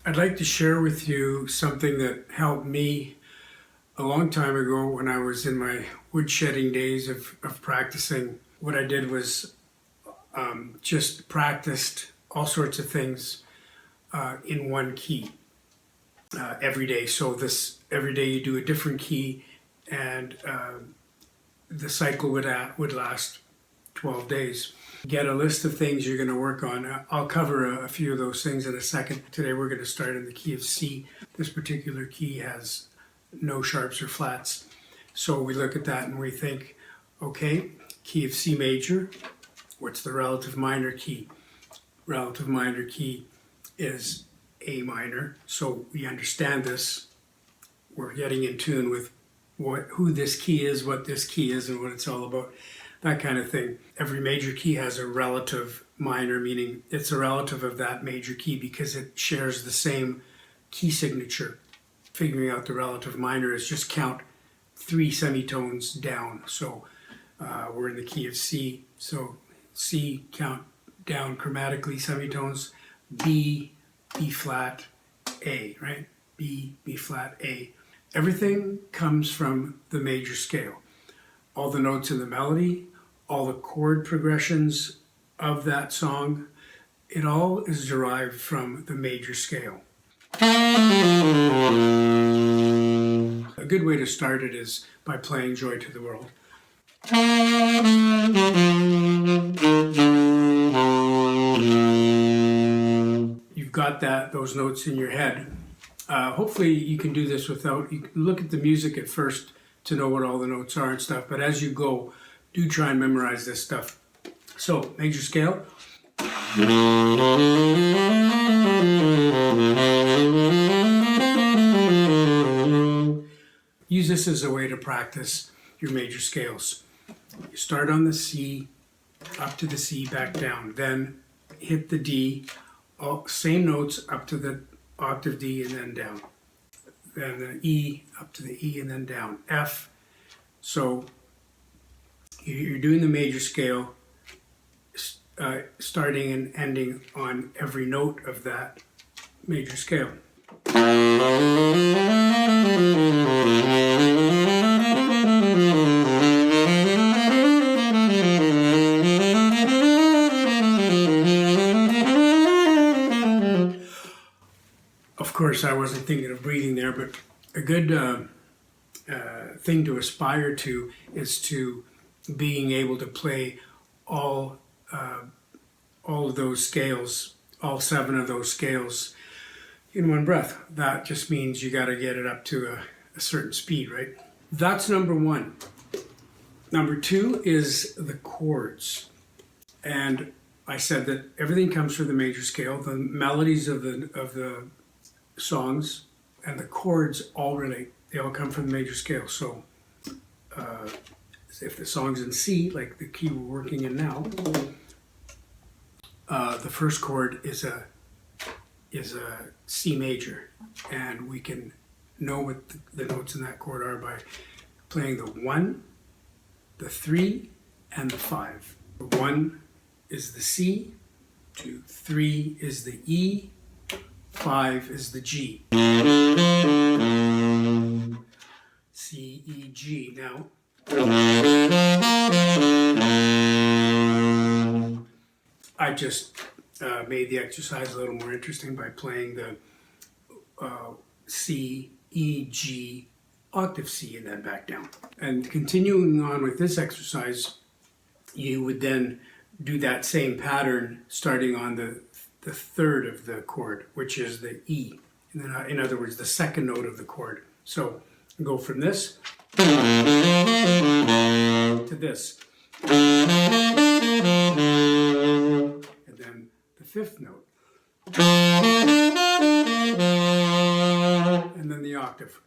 I'd like to share with you something that helped me a long time ago when I was in my woodshedding days of practicing. What I did was just practiced all sorts of things in one key every day. So every day you do a different key, and the cycle would last 12 days. Get a list of things you're going to work on. I'll cover a few of those things in a second. Today we're going to start in the key of C. This particular key has no sharps or flats. So we look at that and we think, okay, key of C major, what's the relative minor key? Relative minor key is A minor. So we understand this. We're getting in tune with who this key is, what this key is, and what it's all about. That kind of thing. Every major key has a relative minor, meaning it's a relative of that major key because it shares the same key signature. Figuring out the relative minor is just count 3 semitones down. So we're in the key of C. So C, count down chromatically semitones. B, B flat, A, right? B, B flat, A. Everything comes from the major scale. All the notes in the melody, all the chord progressions of that song, it all is derived from the major scale. A good way to start it is by playing Joy to the World. You've got those notes in your head. Hopefully you can do this without, you can look at the music at first to know what all the notes are and stuff, but as you go, do try and memorize this stuff. So, major scale. Use this as a way to practice your major scales. You start on the C, up to the C, back down, then hit the D, same notes up to the octave D and then down. Then the E, up to the E and then down. F. So you're doing the major scale, starting and ending on every note of that major scale. Of course, I wasn't thinking of breathing there, but a good thing to aspire to is to being able to play all of those scales, all 7 of those scales in one breath. That just means you got to get it up to a certain speed, right? That's number 1. Number 2 is the chords. And I said that everything comes from the major scale. The melodies of the songs and the chords all relate. They all come from the major scale. So if the song's in C, like the key we're working in now, the first chord is a C major, and we can know what the notes in that chord are by playing the 1, the 3, and the 5. The 1 is the C, 2, 3 is the E, 5 is the G. C, E, G. Now, I just made the exercise a little more interesting by playing the C, E, G, octave C, and then back down. And continuing on with this exercise, you would then do that same pattern starting on the 3rd of the chord, which is the E. And then, in other words, the 2nd note of the chord. So go from this to this. And then the 5th note. And then the octave.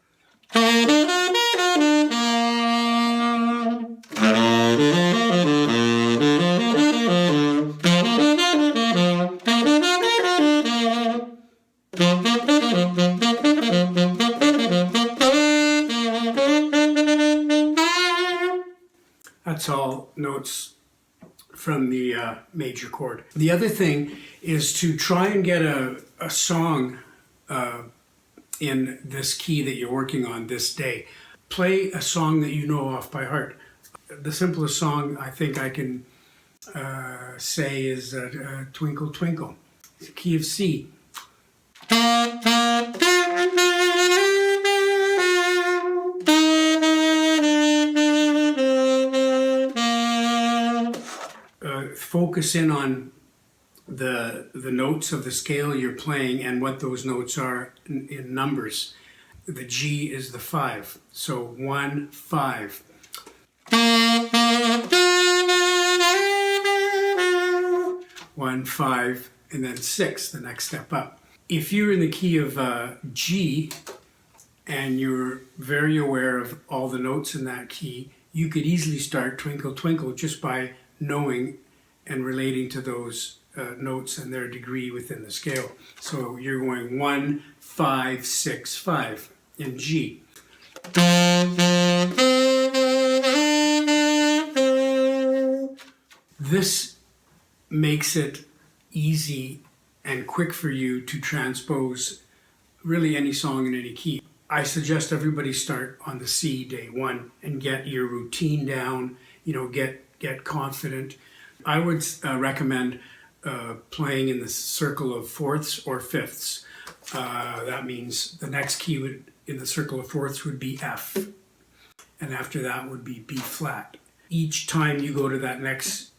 That's all notes from the major chord. The other thing is to try and get a song in this key that you're working on this day. Play a song that you know off by heart. The simplest song I think I can say is Twinkle Twinkle. It's a key of C. Focus in on the notes of the scale you're playing and what those notes are in numbers. The G is the 5, so 1, 5. 1, 5, and then 6, the next step up. If you're in the key of G and you're very aware of all the notes in that key, you could easily start Twinkle Twinkle just by knowing and relating to those notes and their degree within the scale. So you're going 1, 5, 6, 5 in G. This makes it easy and quick for you to transpose really any song in any key. I suggest everybody start on the C day one and get your routine down, get confident. I would recommend playing in the circle of fourths or fifths. That means the next key in the circle of fourths would be F, and after that would be B flat. Each time you go to that next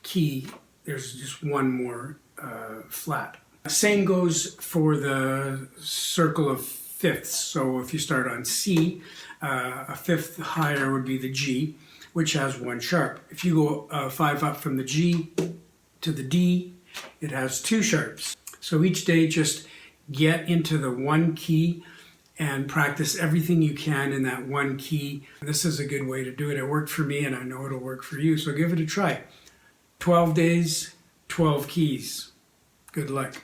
key, there's just one more flat. Same goes for the circle of fifths. So if you start on C, a fifth higher would be the G, which has one sharp. If you go 5 up from the G to the D, it has 2 sharps. So each day just get into the one key and practice everything you can in that one key. This is a good way to do it. It worked for me and I know it'll work for you, so give it a try. 12 days, 12 keys. Good luck.